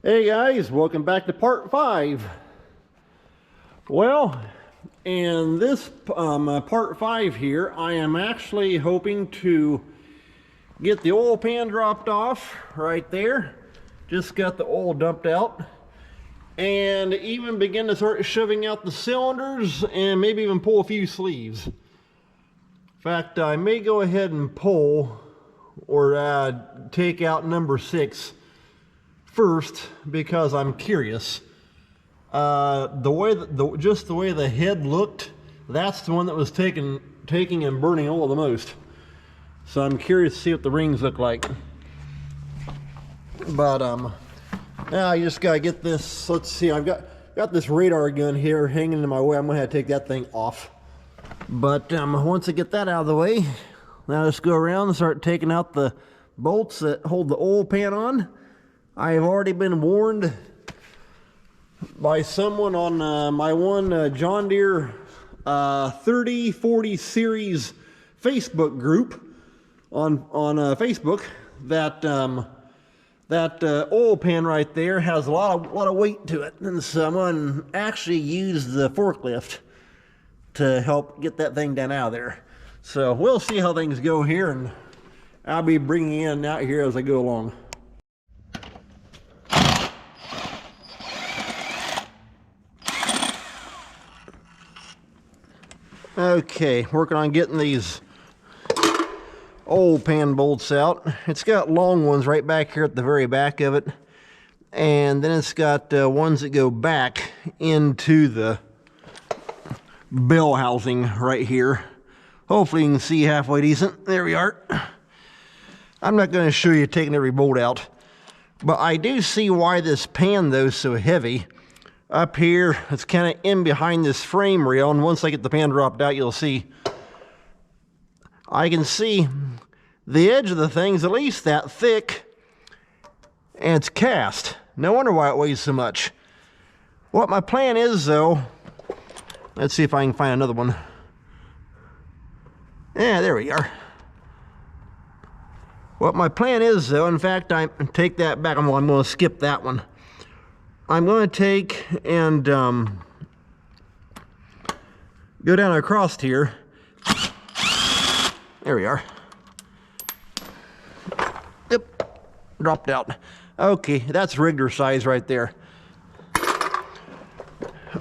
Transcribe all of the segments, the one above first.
Hey guys, welcome back to part 5. Well, in this part 5 here, I am actually hoping to get the oil pan dropped off right there. Just got the oil dumped out. And even begin to start shoving out the cylinders and maybe even pull a few sleeves. In fact, I may go ahead and pull or take out number 6 first because I'm curious. The way just the way the head looked, that's the one that was taking and burning oil the most. So I'm curious to see what the rings look like. But now I just gotta get this. Let's see. I've got this radar gun here hanging in my way. I'm gonna have to take that thing off. But once I get that out of the way, now let's go around and start taking out the bolts that hold the oil pan on. I have already been warned by someone on my one John Deere 3040 series Facebook group on Facebook that that oil pan right there has a lot of weight to it, and someone actually used the forklift to help get that thing down out of there. So we'll see how things go here, and I'll be bringing in and out here as I go along. Okay, working on getting these oil pan bolts out. It's got long ones right back here at the very back of it, and then it's got ones that go back into the bell housing right here. Hopefully you can see halfway decent. There we are. I'm not going to show you taking every bolt out, but I do see why this pan though is so heavy. Up here, it's kind of in behind this frame rail, and once I get the pan dropped out, you'll see. I can see the edge of the thing's at least that thick, and it's cast. No wonder why it weighs so much. What my plan is, though, let's see if I can find another one. Yeah, there we are. What my plan is, though, in fact, I take that back. I'm going to skip that one. I'm going to take and go down across here. There we are. Yep, dropped out. Okay, that's regular size right there.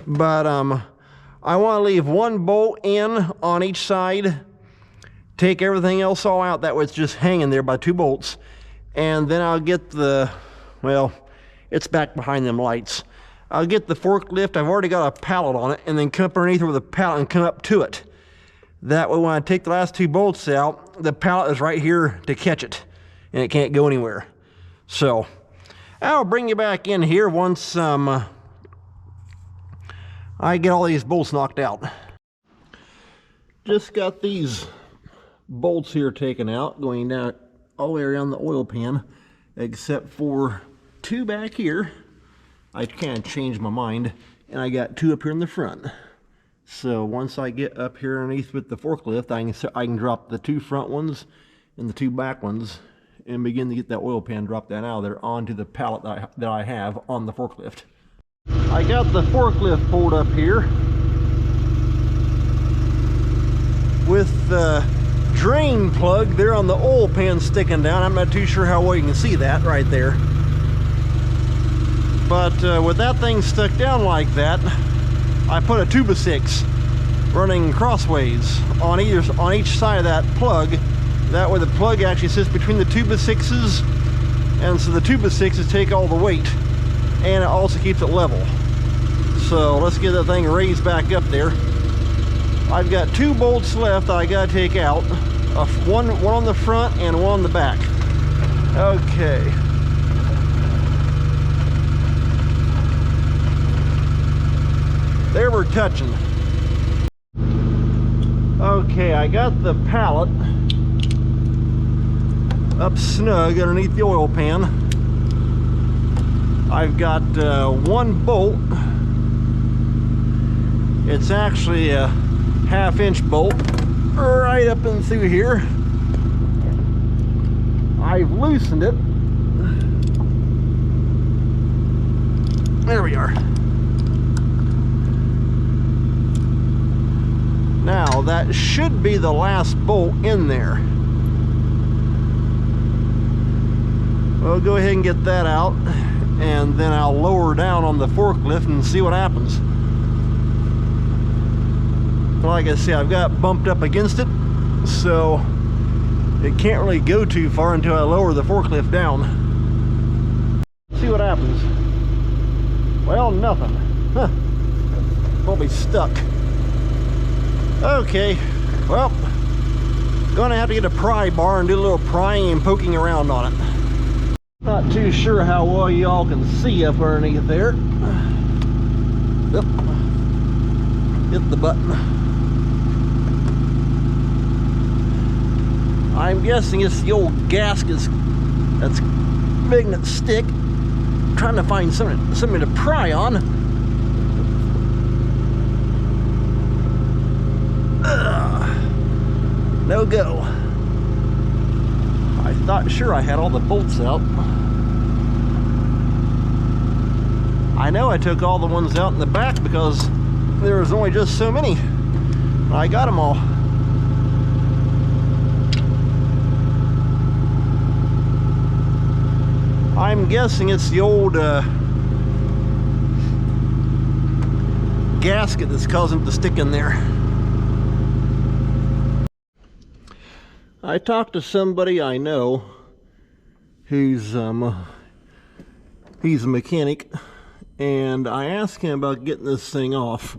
But I want to leave one bolt in on each side. Take everything else all out. That way it's just hanging there by 2 bolts. And then I'll get the, well, it's back behind them lights. I'll get the forklift. I've already got a pallet on it, and then come up underneath with a pallet and come up to it. That way when I take the last 2 bolts out, the pallet is right here to catch it, and it can't go anywhere. So I'll bring you back in here once I get all these bolts knocked out. Just got these bolts here taken out, going down all the way around the oil pan, except for 2 back here. I kind of changed my mind, and I got 2 up here in the front. So once I get up here underneath with the forklift, I can drop the 2 front ones and the 2 back ones and begin to get that oil pan dropped down out of there onto the pallet that I have on the forklift. I got the forklift pulled up here with the drain plug there on the oil pan sticking down. I'm not too sure how well you can see that right there. But with that thing stuck down like that, I put a 2x6 running crossways on each side of that plug. That way the plug actually sits between the 2x6s, and so the 2x6s take all the weight, and it also keeps it level. So let's get that thing raised back up there. I've got 2 bolts left that I gotta take out. One on the front and one on the back. Okay. There we're touching. Okay, I got the pallet up snug underneath the oil pan. I've got 1 bolt. It's actually a 1/2-inch bolt right up and through here. I've loosened it There we are. Now that should be the last bolt in there. We'll go ahead and get that out, and then I'll lower down on the forklift and see what happens. Like I say, I've got bumped up against it, so it can't really go too far until I lower the forklift down. See what happens. Well, nothing. Huh. Probably stuck. Okay, well, gonna have to get a pry bar and do a little prying and poking around on it. Not too sure how well y'all can see up underneath there. Yep. Hit the button. I'm guessing it's the old gaskets that's making it stick. Trying to find something to pry on. No go. I thought sure I had all the bolts out. I know I took all the ones out in the back because there was only just so many. I got them all. I'm guessing it's the old gasket that's causing it to stick in there. I talked to somebody I know who's he's a mechanic, and I asked him about getting this thing off.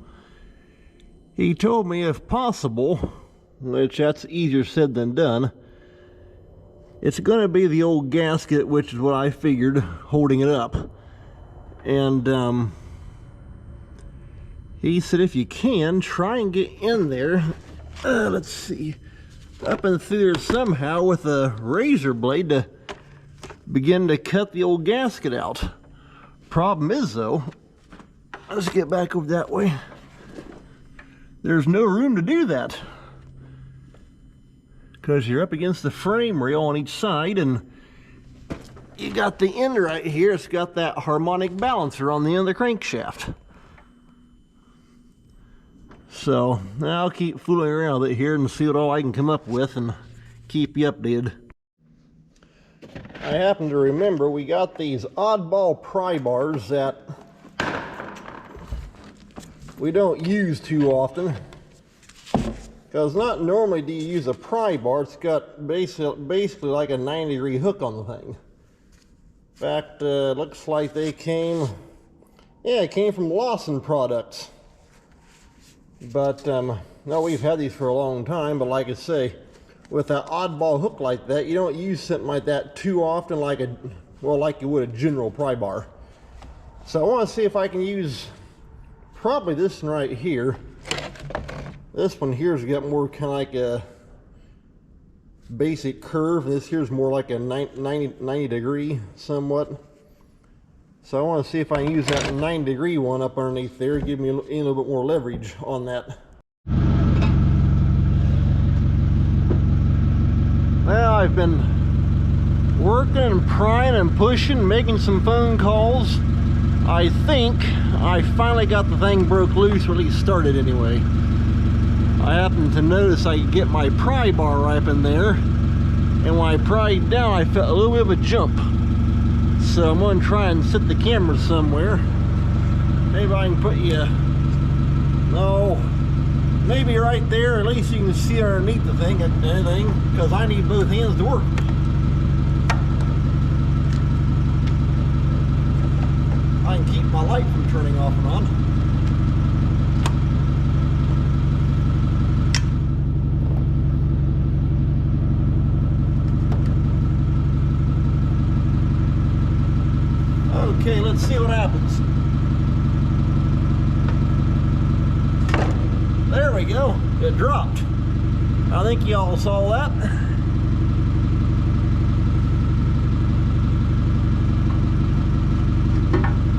He told me if possible, which that's easier said than done, it's going to be the old gasket, which is what I figured, holding it up. And he said if you can, try and get in there, let's see, up and through there somehow with a razor blade to begin to cut the old gasket out. Problem is though, let's get back over that way, there's no room to do that because you're up against the frame rail on each side, and you got the end right here. It's got that harmonic balancer on the end of the crankshaft. So I'll keep fooling around with it here and see what all I can come up with and keep you updated. I happen to remember we got these oddball pry bars that we don't use too often, because not normally do you use a pry bar. It's got basically like a 90-degree hook on the thing. In fact, looks like they came, yeah, it came from Lawson Products. But no, we've had these for a long time, but like I say, with that oddball hook like that, you don't use something like that too often, like you would a general pry bar. So I want to see if I can use probably this one right here. This one here's got more kind of like a basic curve. This here's more like a 90 degree somewhat. So I want to see if I can use that 90-degree one up underneath there, give me a little bit more leverage on that. Well, I've been working and prying and pushing, making some phone calls. I think I finally got the thing broke loose, or at least started anyway. I happened to notice I could get my pry bar right up in there, and when I pried down I felt a little bit of a jump. So I'm going to try and set the camera somewhere. Maybe I can put you, no, maybe right there, at least you can see underneath the thing, because I need both hands to work. I can keep my light from turning off and on. Okay, let's see what happens. There we go. It dropped. I think y'all saw that.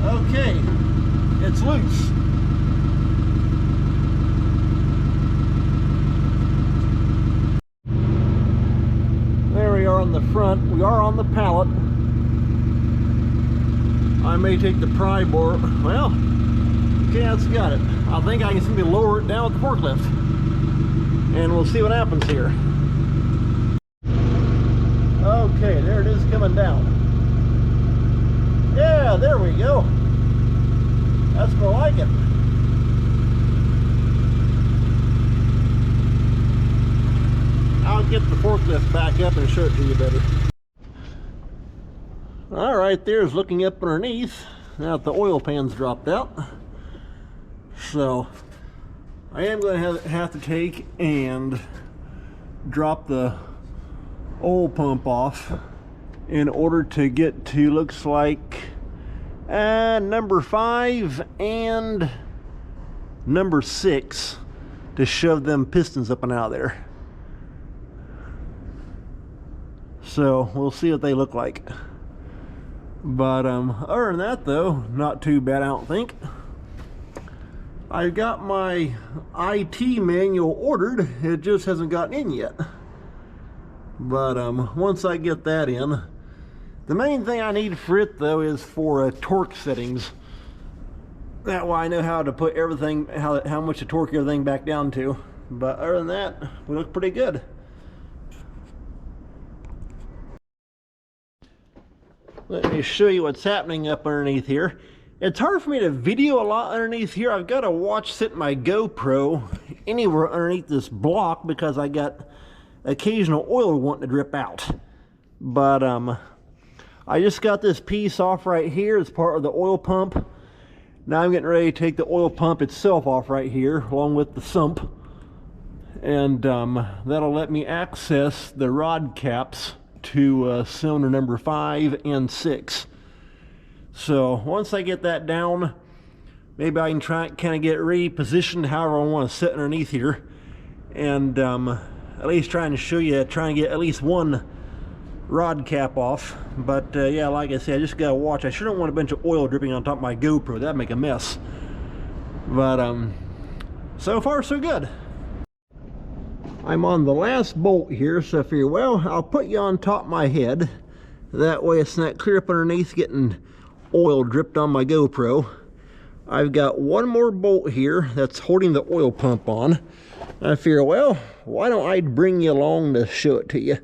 Okay, it's loose. There we are on the front. We are on the pallet. I may take the pry bar. Well, okay, that's got it. I think I can simply lower it down with the forklift. And we'll see what happens here. Okay, there it is coming down. Yeah, there we go. That's more like it. I'll get the forklift back up and show it to you better. All right, there's looking up underneath. Now that the oil pan's dropped out. So I am going to have to take and drop the oil pump off in order to get to, looks like, number 5 and number 6 to shove them pistons up and out of there. So we'll see what they look like. But other than that though, not too bad I don't think. I got my IT manual ordered, it just hasn't gotten in yet. But once I get that in, the main thing I need for it though is for torque settings. That way I know how to put everything, how much to torque everything back down to. But other than that, we look pretty good. Let me show you what's happening up underneath here. It's hard for me to video a lot underneath here. I've got to watch sit my GoPro anywhere underneath this block because I got occasional oil wanting to drip out. But I just got this piece off right here as part of the oil pump. Now I'm getting ready to take the oil pump itself off right here along with the sump. And that'll let me access the rod caps to cylinder number 5 and 6. So once I get that down, maybe I can try kind of get repositioned however I want to sit underneath here, and at least trying to show you, trying to get at least one rod cap off. But yeah, like I said, I just gotta watch. I sure don't want a bunch of oil dripping on top of my GoPro. That'd make a mess. But so far so good. I'm on the last bolt here, so I figure, well, I'll put you on top of my head. That way it's not clear up underneath getting oil dripped on my GoPro. I've got one more bolt here that's holding the oil pump on. I figure, well, why don't I bring you along to show it to you.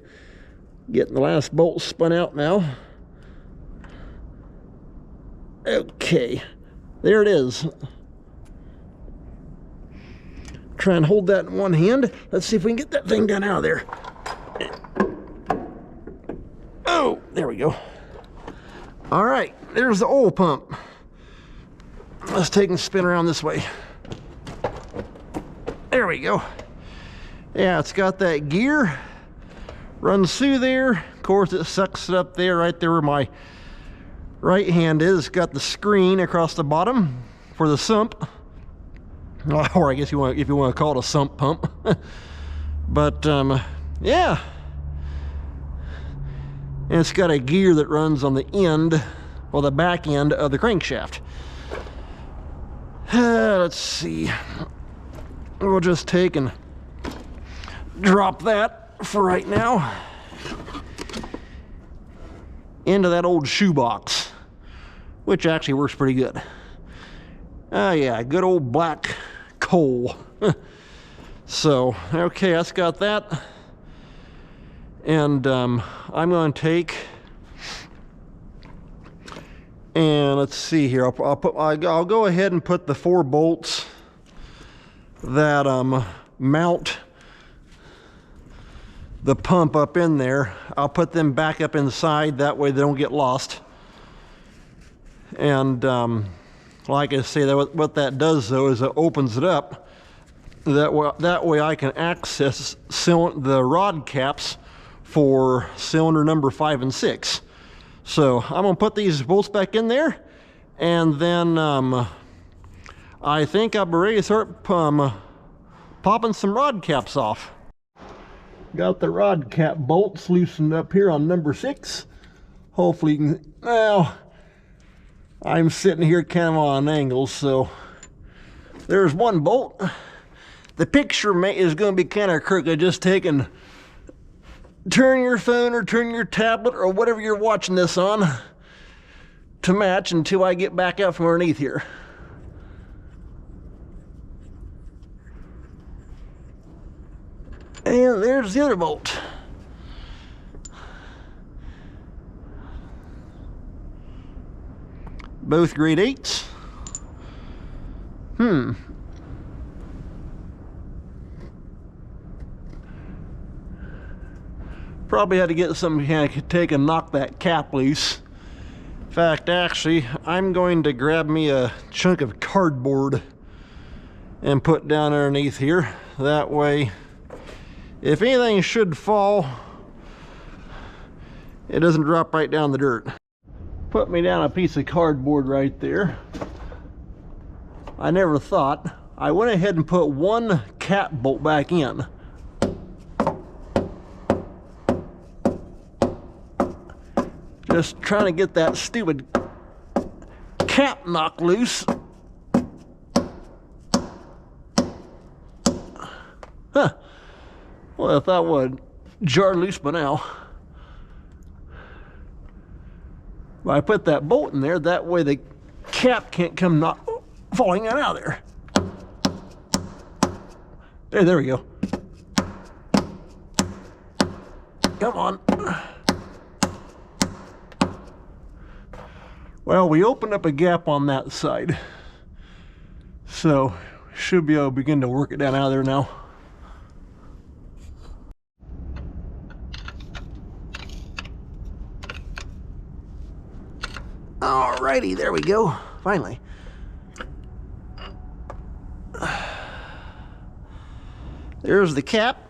Getting the last bolt spun out now. Okay, there it is. Try and hold that in one hand. Let's see if we can get that thing down out of there. Oh, there we go. All right, there's the oil pump. Let's take and spin around this way. There we go. Yeah, it's got that gear. Runs through there. Of course, it sucks it up there, right there where my right hand is. It's got the screen across the bottom for the sump. Or I guess if you want to call it a sump pump. But yeah, and it's got a gear that runs on the end, or the back end of the crankshaft. Let's see, we'll just take and drop that for right now into that old shoebox, which actually works pretty good. Oh yeah, good old black coal. So, okay, that's got that. And I'm going to take, and let's see here, I'll go ahead and put the 4 bolts that mount the pump up in there. I'll put them back up inside, that way they don't get lost. And like I say, what that does though is it opens it up. That way I can access the rod caps for cylinder number 5 and 6. So I'm gonna put these bolts back in there, and then I think I'll be ready to start popping some rod caps off. Got the rod cap bolts loosened up here on number 6. Hopefully you can, well, I'm sitting here kind of on an angle, so there's one bolt. The picture is going to be kind of crooked. Just take and turn your phone or turn your tablet or whatever you're watching this on to match until I get back out from underneath here. And there's the other bolt. Both grade 8s. Probably had to get some kind of take and knock that cap loose. In fact, actually, I'm going to grab me a chunk of cardboard and put down underneath here. That way, if anything should fall, it doesn't drop right down the dirt. Put me down a piece of cardboard right there. I never thought. I went ahead and put one cap bolt back in. Just trying to get that stupid cap knocked loose. Huh. Well, I thought would jar loose by now. But I put that bolt in there, that way the cap can't come falling out of there. There we go. Come on. Well, we opened up a gap on that side, so should be able to begin to work it down out of there now. Alrighty, there we go. Finally. There's the cap.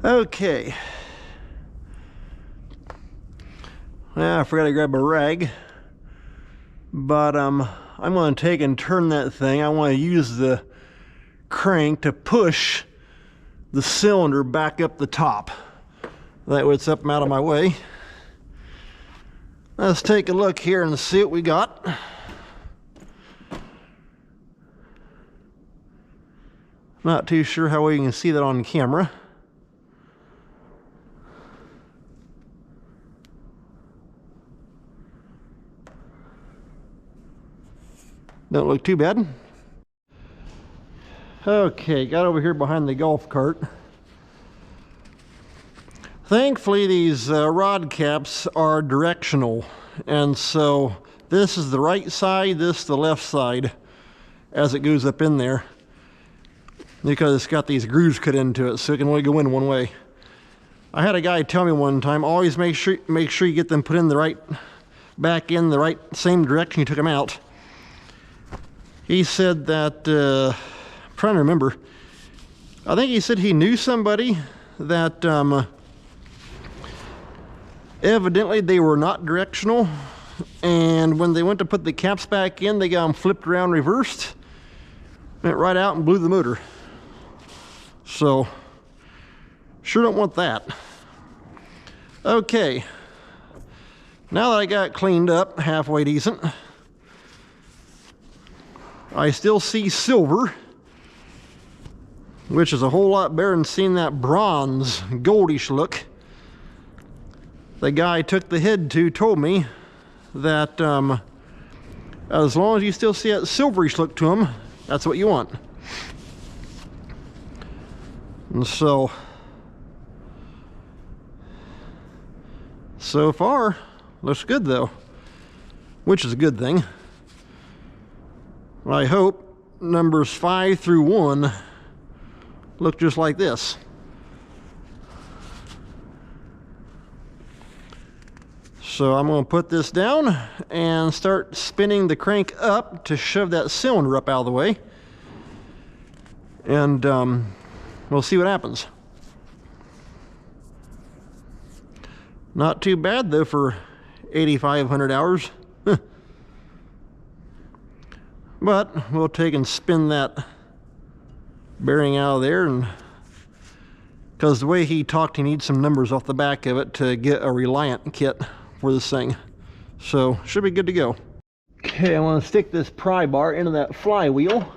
Okay. Now I forgot to grab a rag. But I'm going to take and turn that thing. I want to use the crank to push the cylinder back up the top. That way it's up and out of my way. Let's take a look here and see what we got. Not too sure how well you can see that on camera. Don't look too bad. Okay, got over here behind the golf cart. Thankfully, these rod caps are directional, and so this is the right side, this the left side as it goes up in there, because it's got these grooves cut into it, so it can only go in one way. I had a guy tell me one time, always make sure you get them put in the right, back in the right same direction you took them out. He said that, I'm trying to remember, I think he said he knew somebody that evidently they were not directional, and when they went to put the caps back in, they got them flipped around reversed, went right out and blew the motor. So, sure don't want that. Okay, now that I got it cleaned up halfway decent, I still see silver, which is a whole lot better than seeing that bronze goldish look. The guy I took the head to told me that as long as you still see that silverish look to him, that's what you want. And so far, looks good though, which is a good thing. I hope numbers 5 through 1 look just like this. So I'm going to put this down and start spinning the crank up to shove that cylinder up out of the way. And we'll see what happens. Not too bad though for 8,500 hours. But we'll take and spin that bearing out of there, and because the way he talked, he needs some numbers off the back of it to get a Reliant kit for this thing. So should be good to go. Okay, I want to stick this pry bar into that flywheel.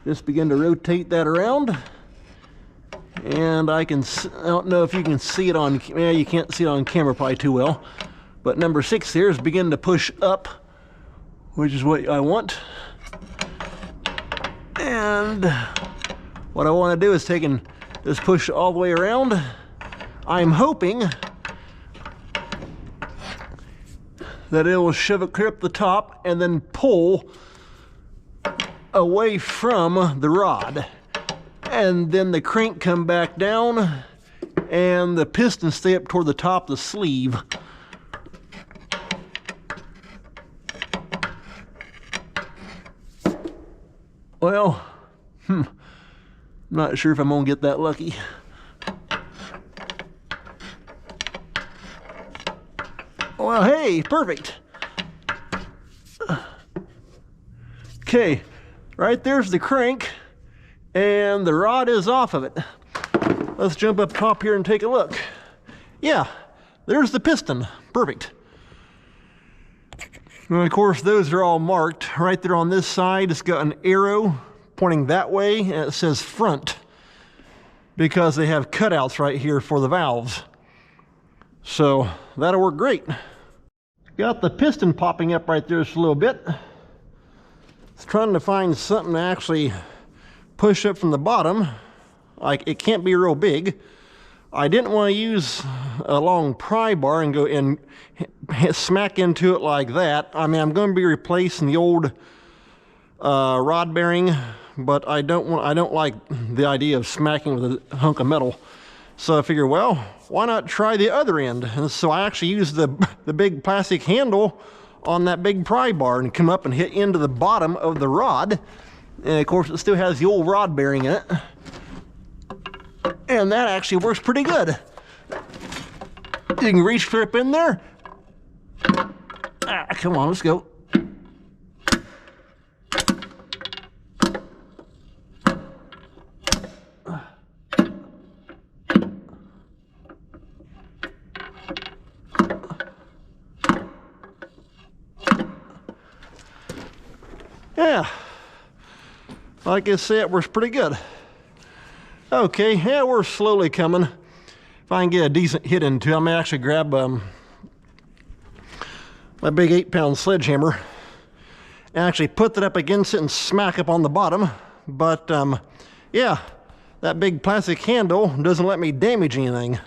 Just begin to rotate that around. And I don't know if you can see it on, yeah, you can't see it on camera probably too well. But number 6 here is begin to push up, which is what I want. And what I want to do is just push all the way around. I'm hoping that it will shove it clear up the top and then pull away from the rod. And then the crank come back down and the piston stay up toward the top of the sleeve. Well, not sure if I'm gonna get that lucky. Well, hey, perfect. Okay, right there's the crank, and the rod is off of it. Let's jump up top here and take a look. Yeah, there's the piston. Perfect. And of course, those are all marked. Right there on this side, it's got an arrow pointing that way, and it says front, because they have cutouts right here for the valves. So that'll work great. Got the piston popping up right there just a little bit. It's trying to find something to actually push up from the bottom. Like, it can't be real big. I didn't want to use a long pry bar and go and smack into it like that. I mean, I'm going to be replacing the old rod bearing, but I don't like the idea of smacking with a hunk of metal. So I figured, well, why not try the other end? And so I actually used the big plastic handle on that big pry bar and come up and hit into the bottom of the rod. And of course, it still has the old rod bearing in it. And that actually works pretty good. You can reach clear up in there. Come on, let's go. Yeah, like I said, it works pretty good. Okay, yeah, we're slowly coming. If I can get a decent hit into it, I may actually grab my big 8-pound sledgehammer and actually put that up against it and smack up on the bottom. But yeah, that big plastic handle doesn't let me damage anything.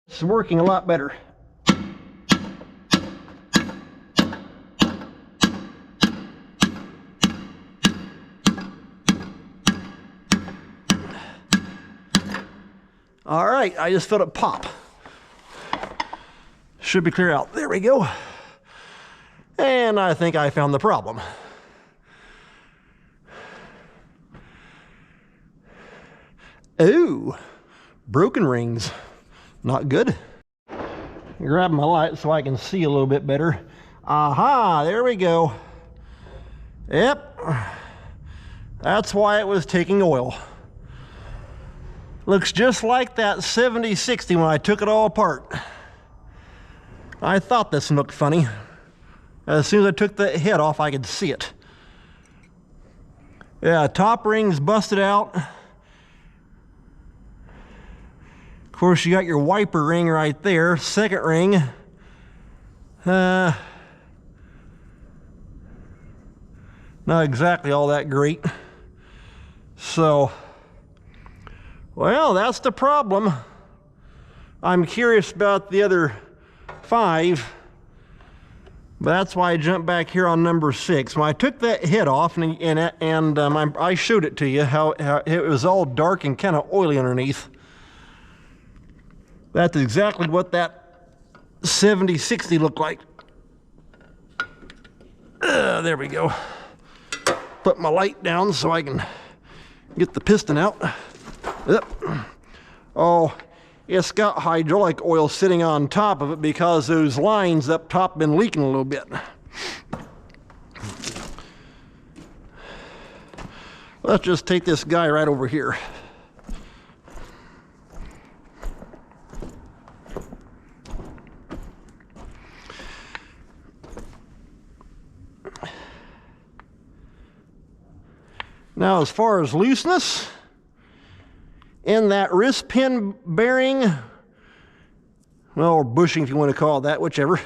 It's working a lot better. All right, I just felt it pop. Should be clear out. There we go. And I think I found the problem. Ooh, broken rings. Not good. Grab my light so I can see a little bit better. Aha, there we go. Yep, that's why it was taking oil. Looks just like that 7060 when I took it all apart. I thought this looked funny. As soon as I took the head off, I could see it. Yeah, top ring's busted out. Of course, you got your wiper ring right there. Second ring. Not exactly all that great. So, well, that's the problem. I'm curious about the other 5, but that's why I jumped back here on number 6. When I took that head off, I showed it to you, how it was all dark and kind of oily underneath. That's exactly what that 7060 looked like. There we go. Put my light down so I can get the piston out. Yep. Oh, it's got hydraulic oil sitting on top of it because those lines up top been leaking a little bit. Let's just take this guy right over here. Now, as far as looseness, in that wrist pin bearing, well, or bushing if you want to call it that, whichever.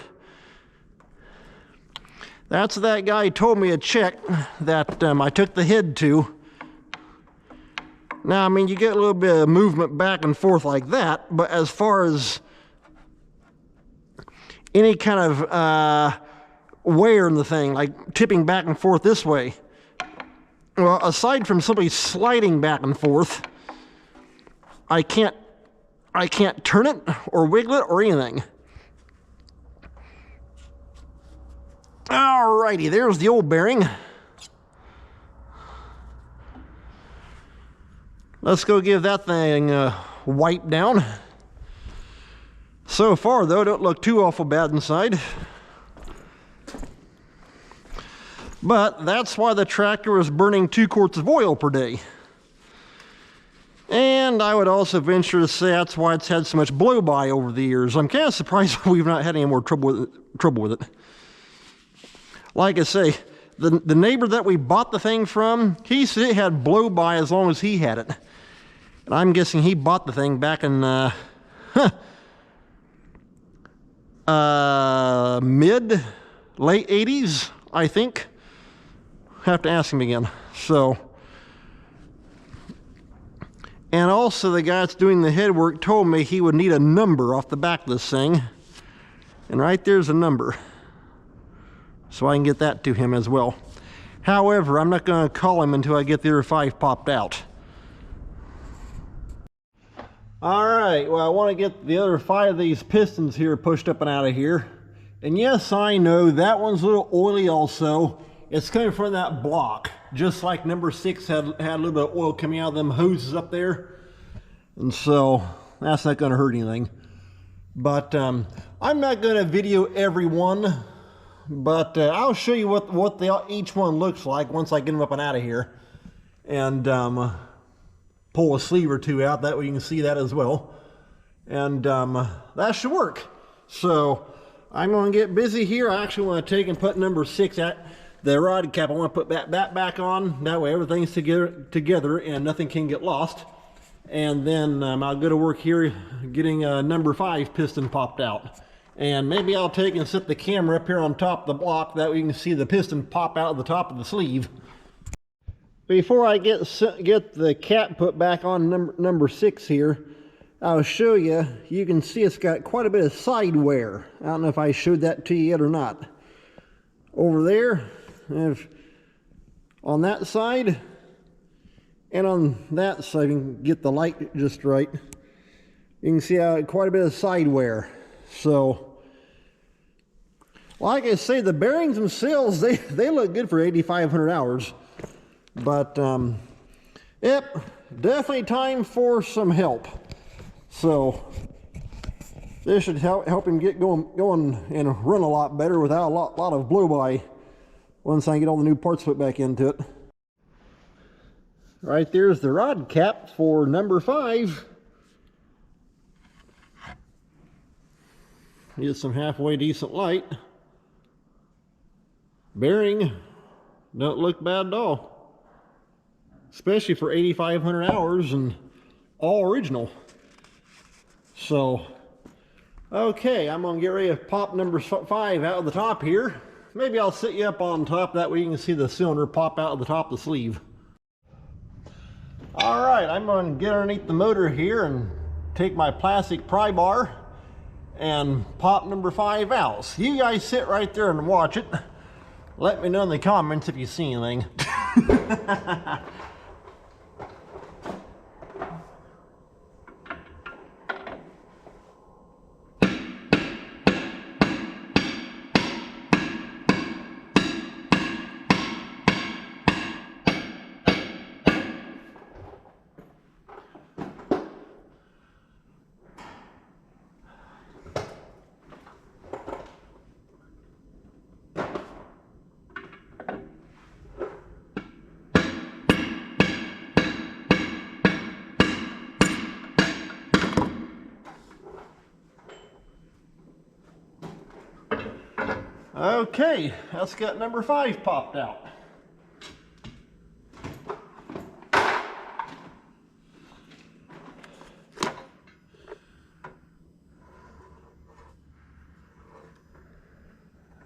That's that guy told me to check that I took the head to. Now, I mean, you get a little bit of movement back and forth like that, but as far as any kind of wear in the thing, like tipping back and forth this way, well, aside from simply sliding back and forth, I can't turn it or wiggle it or anything. Alrighty, there's the old bearing. Let's go give that thing a wipe down. So far, though, don't look too awful bad inside. But that's why the tractor is burning 2 quarts of oil per day. And I would also venture to say that's why it's had so much blow-by over the years. I'm kind of surprised we've not had any more trouble with it. Like I say, the neighbor that we bought the thing from, he said it had blow-by as long as he had it. And I'm guessing he bought the thing back in late 80s, I think. Have to ask him again. So, and also the guy that's doing the head work told me he would need a number off the back of this thing. And right there's a number. So I can get that to him as well. However, I'm not going to call him until I get the other 5 popped out. Alright, well, I want to get the other 5 of these pistons here pushed up and out of here. And yes, I know that one's a little oily also. It's coming from that block, just like number 6 had a little bit of oil coming out of them hoses up there. And so that's not going to hurt anything. But I'm not going to video every one. But I'll show you what each one looks like once I get them up and out of here. And pull a sleeve or 2 out, that way you can see that as well. And that should work. So I'm going to get busy here. I actually want to take and put number 6 at the rod cap. I want to put that back on. That way everything's together and nothing can get lost. And then I'll go to work here getting number 5 piston popped out. And maybe I'll take and set the camera up here on top of the block, that way you can see the piston pop out of the top of the sleeve. Before I get the cap put back on number 6 here, I'll show you. You can see it's got quite a bit of side wear. I don't know if I showed that to you yet or not. Over there, on that side, and on that side, you can get the light just right. You can see quite a bit of side wear. So, like I say, the bearings themselves, they look good for 8,500 hours. But, yep, definitely time for some help. So, this should help him get going and run a lot better without a lot of blow-by once I get all the new parts put back into it. Right there's the rod cap for number 5. Get some halfway decent light. Bearing don't look bad at all, especially for 8,500 hours and all original. So, okay, I'm gonna get ready to pop number 5 out of the top here. Maybe I'll sit you up on top, that way you can see the cylinder pop out of the top of the sleeve. All right, I'm gonna get underneath the motor here and take my plastic pry bar and pop number 5 out. So you guys sit right there and watch it. Let me know in the comments if you see anything. Okay, that's got number 5 popped out.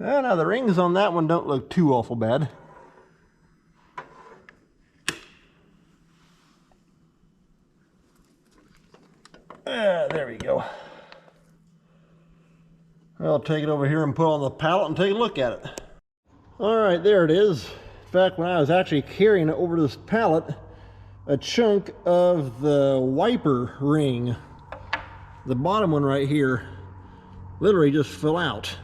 Well, now the rings on that one don't look too awful bad. There we go. I'll take it over here and put it on the pallet and take a look at it. All right, there it is. In fact, when I was actually carrying it over this pallet, a chunk of the wiper ring, the bottom one right here, literally just fell out.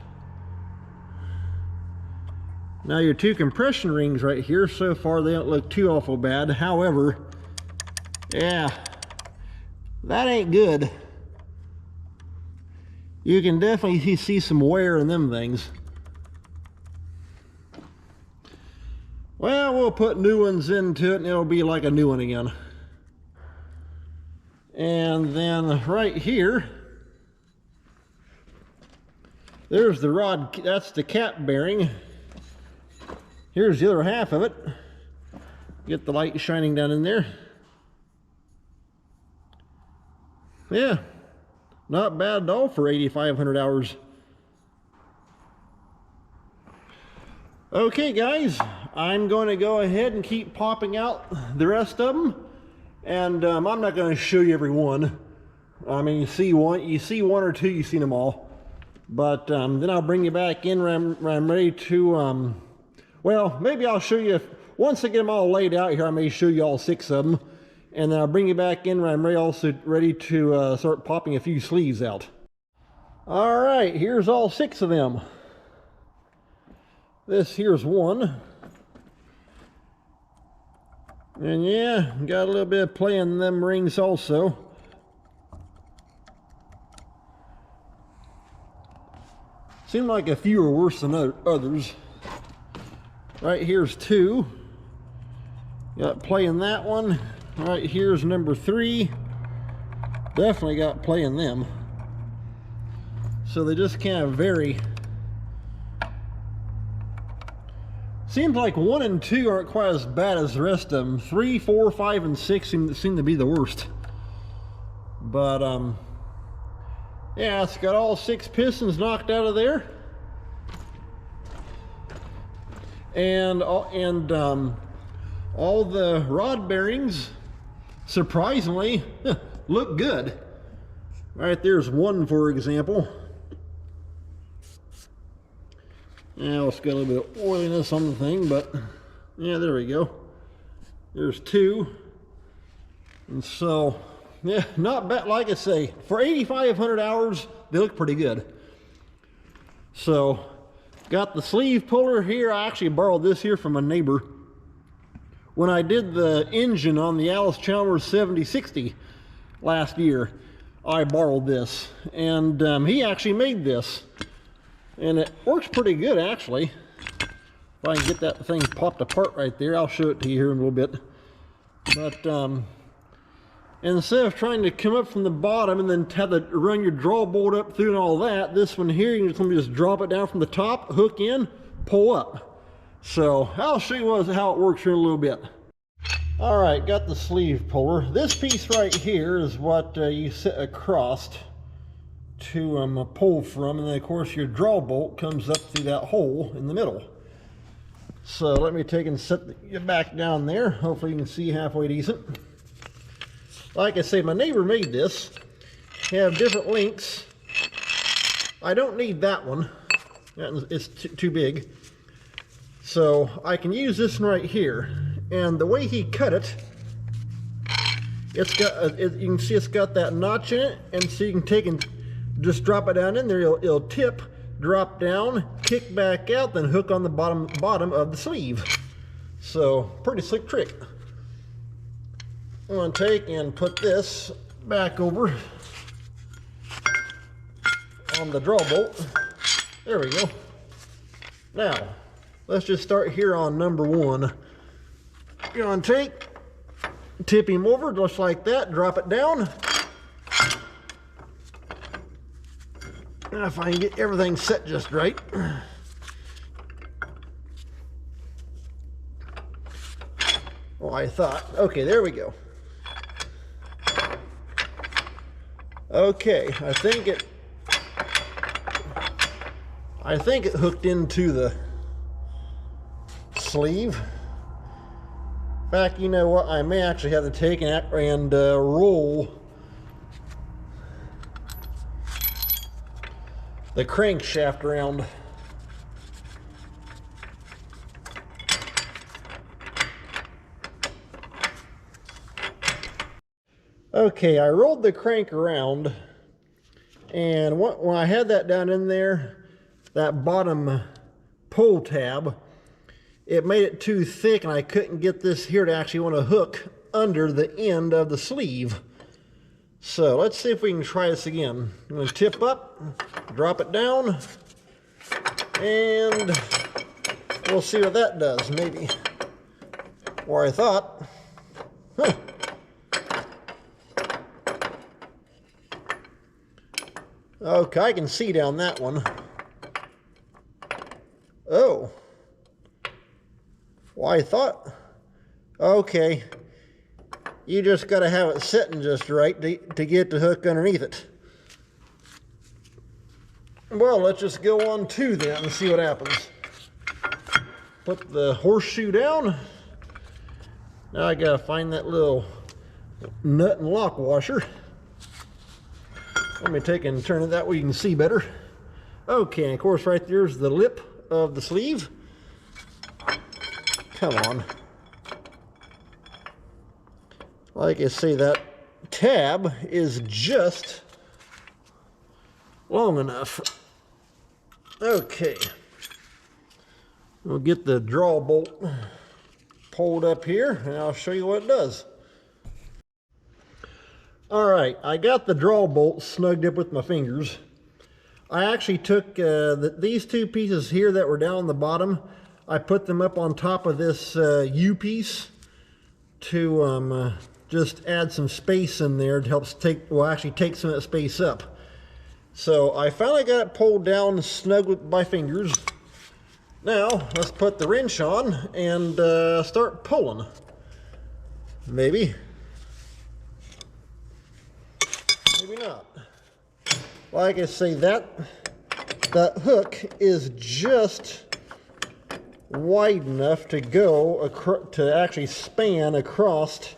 Now your two compression rings right here, so far they don't look too awful bad. However, yeah, that ain't good. You can definitely see some wear in them things. Well, we'll put new ones into it and it'll be like a new one again. And then right here, there's the rod, that's the cap bearing. Here's the other half of it. Get the light shining down in there. Yeah, not bad at all for 8,500 hours. Okay guys, I'm going to go ahead and keep popping out the rest of them. And I'm not going to show you every one. I mean, you see one or two, you've seen them all. But then I'll bring you back in when I'm ready to, well, maybe I'll show you, once I get them all laid out here, I may show you all 6 of them. And then I'll bring you back in when I'm ready to start popping a few sleeves out. All right, here's all 6 of them. This here's one. And yeah, got a little bit of play in them rings also. Seemed like a few are worse than others. Right here's 2. Got play in that one. Right here's number 3. Definitely got play in them. So they just kind of vary. Seems like 1 and 2 aren't quite as bad as the rest of them. 3, 4, 5, and 6 seem to be the worst. But yeah, it's got all 6 pistons knocked out of there. And all the rod bearings, surprisingly, look good. Right there's one, for example. Yeah, it's got a little bit of oiliness on the thing, but yeah, there we go. There's 2. And so, yeah, not bad. Like I say, for 8,500 hours, they look pretty good. So, got the sleeve puller here. I actually borrowed this here from a neighbor. When I did the engine on the Alice Chalmers 7060 last year, I borrowed this. And he actually made this. And it works pretty good, actually. If I can get that thing popped apart right there, I'll show it to you here in a little bit. But instead of trying to come up from the bottom and then have to run your draw bolt up through and all that, this one here, you can just drop it down from the top, hook in, pull up. So I'll show you how it works here in a little bit. All right, got the sleeve puller. This piece right here is what you sit across to pull from, and then of course your draw bolt comes up through that hole in the middle. So let me take and set you back down there. Hopefully you can see halfway decent. Like I say, my neighbor made this. Have different lengths. I don't need that one. It's too big. So I can use this one right here. And the way he cut it, it's got you can see it's got that notch in it, and so you can take and just drop it down in there. It'll tip, drop down, kick back out, then hook on the bottom of the sleeve. So pretty slick trick. I'm going to take and put this back over on the draw bolt. There we go. Now let's just start here on number 1. You're going to take, tip him over just like that, drop it down. Now if I can get everything set just right. Oh, I thought. Okay, there we go. I think it hooked into the sleeve. In fact, you know what? I may actually have to take and roll the crankshaft around. Okay, I rolled the crank around, and when I had that down in there, that bottom pull tab, it made it too thick, and I couldn't get this here to actually want to hook under the end of the sleeve. So let's see if we can try this again. I'm going to tip up, drop it down, and we'll see what that does. Maybe, or I thought, huh. Okay, I can see down that one. Oh. Well, I thought, okay, you just got to have it sitting just right to get the hook underneath it. Well, let's just go on to then and see what happens. Put the horseshoe down. Now I got to find that little nut and lock washer. Let me take and turn it that way you can see better. Okay, and of course right there's the lip of the sleeve. Come on. Like I say, that tab is just long enough. Okay. We'll get the draw bolt pulled up here and I'll show you what it does. All right, I got the draw bolt snugged up with my fingers. I actually took these two pieces here that were down on the bottom. I put them up on top of this U piece to just add some space in there to help take some of that space up. So I finally got it pulled down snug with my fingers. Now let's put the wrench on and start pulling. Maybe. Maybe not. Like I say, that hook is just wide enough to go to actually span across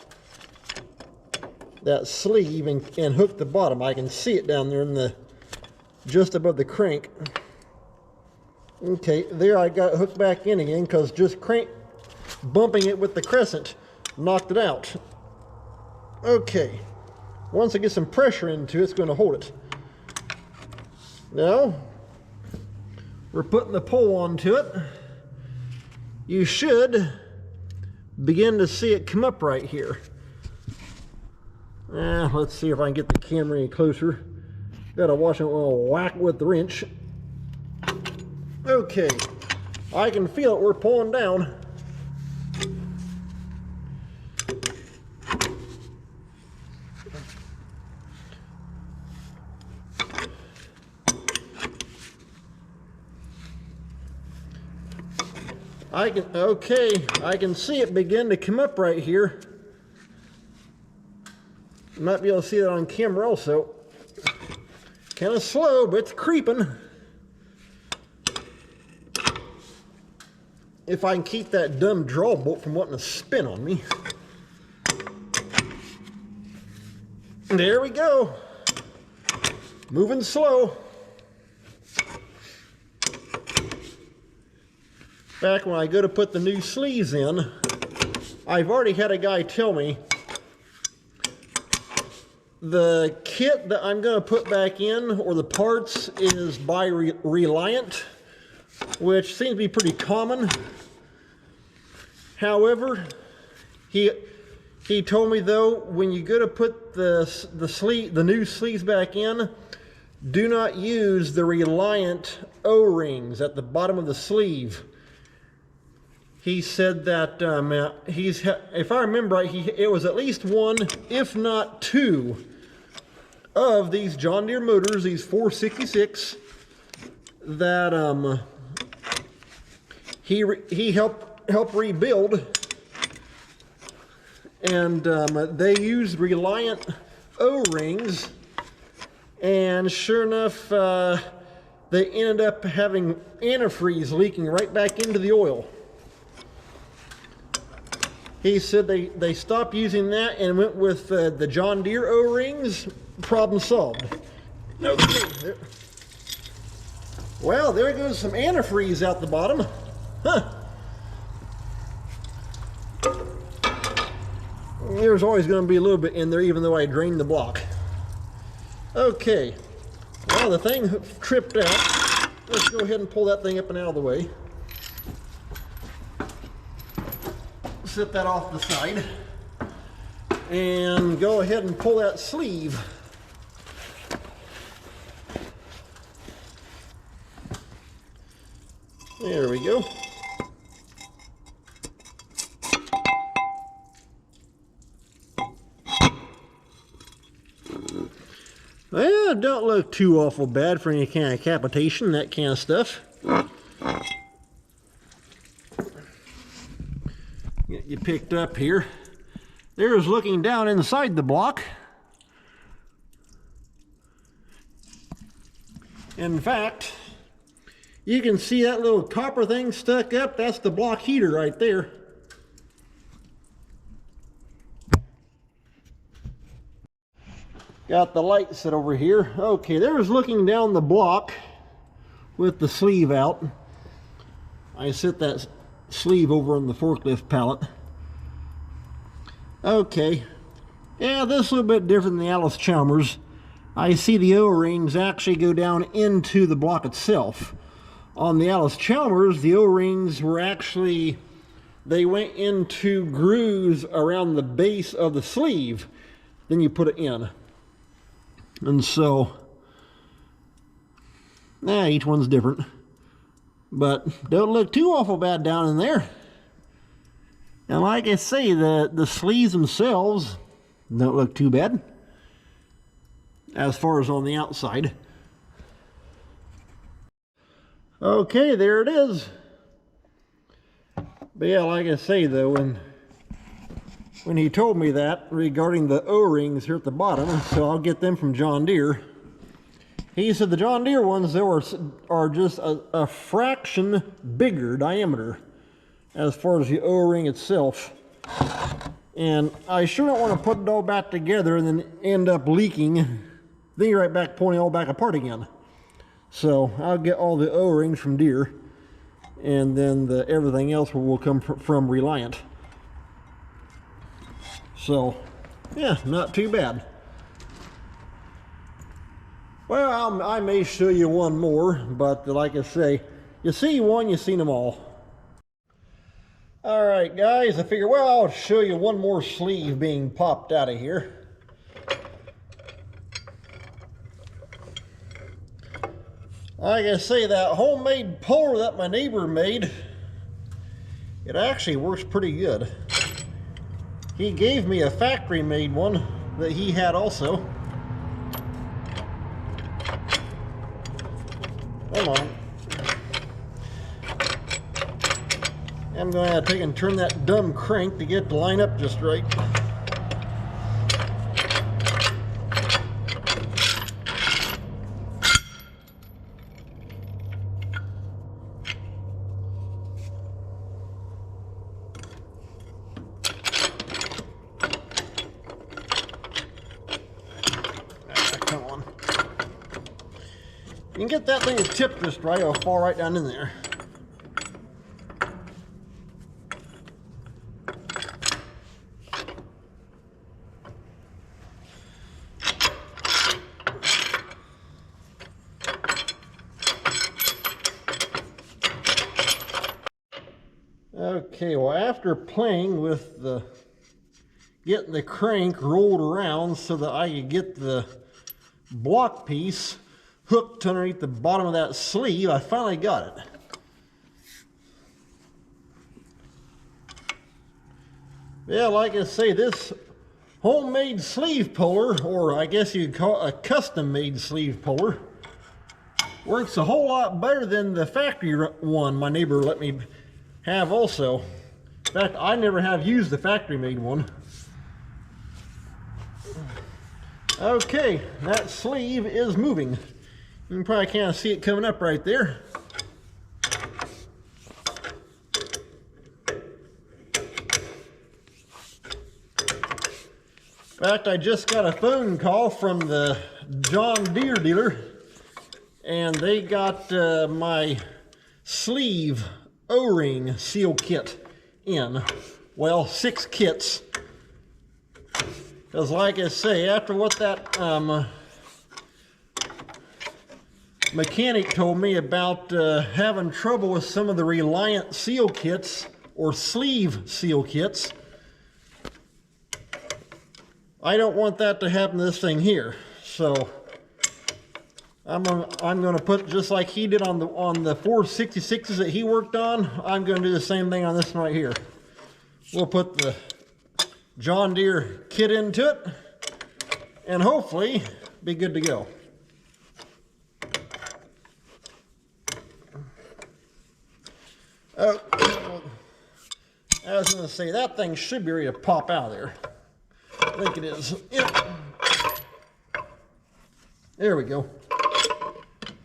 that sleeve and hook the bottom. I can see it down there in the just above the crank. Okay, there I got it hooked back in again because just bumping it with the crescent knocked it out. Okay. Once I get some pressure into it, it's going to hold it. Now, we're putting the pole onto it. You should begin to see it come up right here. Let's see if I can get the camera any closer. Gotta watch it a little whack with the wrench. Okay, I can feel it. We're pulling down. I can see it begin to come up right here. You might be able to see that on camera also. Kind of slow, but it's creeping. If I can keep that dumb draw bolt from wanting to spin on me. There we go. Moving slow. Back when I go to put the new sleeves in, I've already had a guy tell me the kit that I'm going to put back in, or the parts, is by Reliant, which seems to be pretty common. However, he told me though, when you go to put the new sleeves back in, do not use the Reliant O-rings at the bottom of the sleeve. He said that if I remember right, it was at least one, if not two, of these John Deere motors, these 466, that he helped rebuild, and they used Reliant O-rings, and sure enough, they ended up having antifreeze leaking right back into the oil. He said they stopped using that and went with the John Deere O-rings. Problem solved. Okay. Well, there goes some antifreeze out the bottom. Huh. There's always going to be a little bit in there even though I drained the block. Okay. Well, the thing tripped out. Let's go ahead and pull that thing up and out of the way. Set that off the side. And go ahead and pull that sleeve. There we go. Well, don't look too awful bad for any kind of capitation, that kind of stuff. Get you picked up here. There's looking down inside the block. In fact, you can see that little copper thing stuck up. That's the block heater right there. Got the light set over here. Okay, there's looking down the block with the sleeve out. I set that sleeve over on the forklift pallet. Okay. Yeah, this is a little bit different than the Alice Chalmers. I see the O-rings actually go down into the block itself. On the Alice Chalmers, the O-rings were actually, they went into grooves around the base of the sleeve. Then you put it in. And so, each one's different. But don't look too awful bad down in there. And like I say, the sleeves themselves don't look too bad as far as on the outside. Okay, there it is. But yeah, like I say though, when he told me that regarding the O-rings here at the bottom, so I'll get them from John Deere. He said the John Deere ones though are just a fraction bigger diameter as far as the O-ring itself. And I sure don't want to put it all back together and then end up leaking. Then you're right back pulling it all back apart again. So I'll get all the O-rings from Deere, and then everything else will come from Reliant. So, yeah, not too bad. Well, I may show you one more, but like I say, you see one, you've seen them all. All right, guys, I figure, well, I'll show you one more sleeve being popped out of here. Like I say, that homemade puller that my neighbor made, it actually works pretty good. He gave me a factory-made one that he had also. Come on. I'm going to have to take and turn that dumb crank to get it to line up just right. Come on. You can get that thing tipped just right, it'll fall right down in there. Okay, well, after playing with getting the crank rolled around so that I could get the block piece hooked underneath the bottom of that sleeve, I finally got it. Yeah, like I say, this homemade sleeve puller, or I guess you'd call it a custom-made sleeve puller, works a whole lot better than the factory one my neighbor let me have also. In fact, I never have used the factory-made one. Okay, that sleeve is moving. You can probably kind of see it coming up right there. In fact, I just got a phone call from the John Deere dealer, and they got my sleeve O-ring seal kit in. Well, 6 kits. Because like I say, after what that mechanic told me about having trouble with some of the Reliant seal kits or sleeve seal kits, I don't want that to happen to this thing here. So I'm gonna put, just like he did on the 466s that he worked on, I'm gonna do the same thing on this one right here. We'll put the John Deere kit into it and hopefully be good to go. Oh, I was gonna say, that thing should be ready to pop out of there. I think it is. Yep. There we go.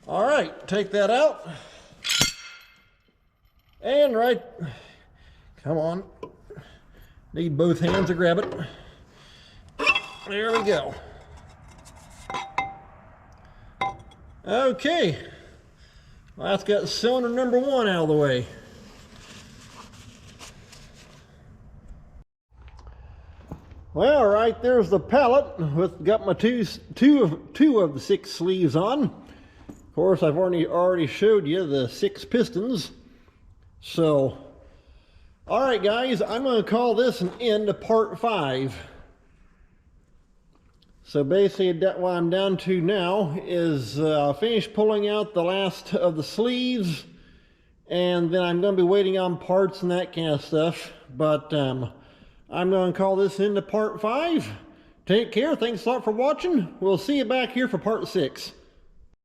All right, take that out. And right, come on. Need both hands to grab it. There we go. Okay. Well, that's got cylinder number 1 out of the way. Well, right there's the pallet with got my two of the 6 sleeves on. Of course, I've already showed you the 6 pistons. So, all right, guys, I'm going to call this an end to part 5. So basically, what I'm down to now is finish pulling out the last of the sleeves, and then I'm going to be waiting on parts and that kind of stuff. But I'm going to call this into part 5. Take care. Thanks a lot for watching. We'll see you back here for part 6.